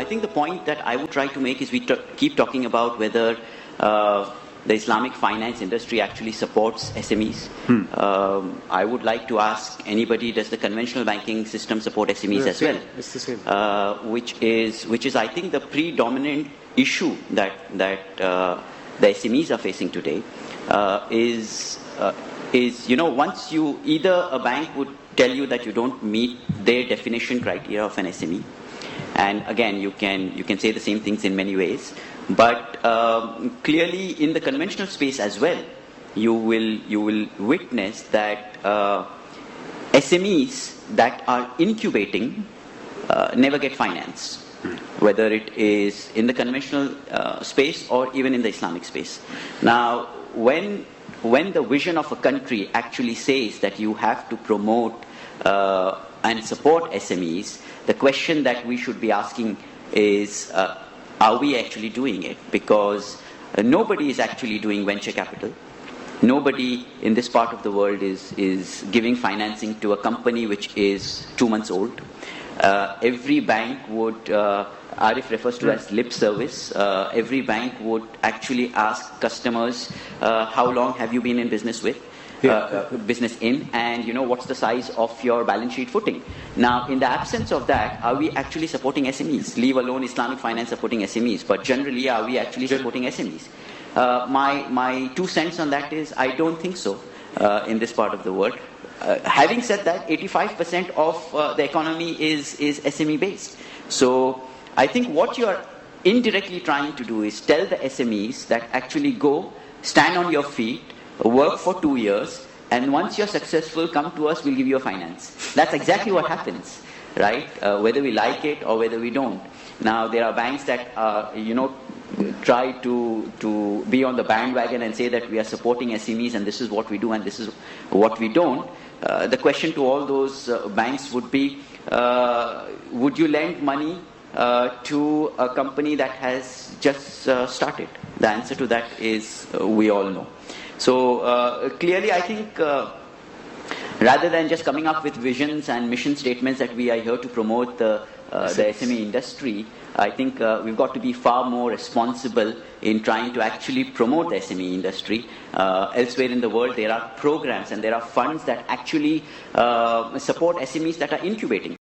I think the point that I would try to make is we keep talking about whether the Islamic finance industry actually supports SMEs. I would like to ask anybody, does the conventional banking system support SMEs as well? It's the same. Which is, I think, the predominant issue that the SMEs are facing today. Is once you, either a bank would tell you that you don't meet their definition criteria of an SME, and again you can say the same things in many ways, but clearly in the conventional space as well, you will witness that SMEs that are incubating never get finance, whether it is in the conventional space or even in the Islamic space. Now, when the vision of a country actually says that you have to promote and support SMEs, the question that we should be asking is, are we actually doing it? Because nobody is actually doing venture capital. Nobody in this part of the world is giving financing to a company which is 2 months old. Every bank would, Arif refers to as lip service, every bank would actually ask customers, how long have you been in business with? Business in, and what's the size of your balance sheet footing. Now, in the absence of that, are we actually supporting SMEs? Leave alone Islamic finance supporting SMEs, but generally, are we actually supporting SMEs? My 2 cents on that is, I don't think so in this part of the world. Having said that, 85% of the economy is SME based. So I think what you are indirectly trying to do is tell the SMEs that actually go, stand on your feet, work for 2 years, and once you're successful, come to us, we'll give you a finance. That's exactly what happens, right? Whether we like it or whether we don't. Now, there are banks that, try to be on the bandwagon and say that we are supporting SMEs and this is what we do and this is what we don't. The question to all those banks would be, would you lend money to a company that has just started? The answer to that is we all know. So clearly, I think rather than just coming up with visions and mission statements that we are here to promote the SME industry, I think we've got to be far more responsible in trying to actually promote the SME industry. Elsewhere in the world, there are programs and there are funds that actually support SMEs that are incubating.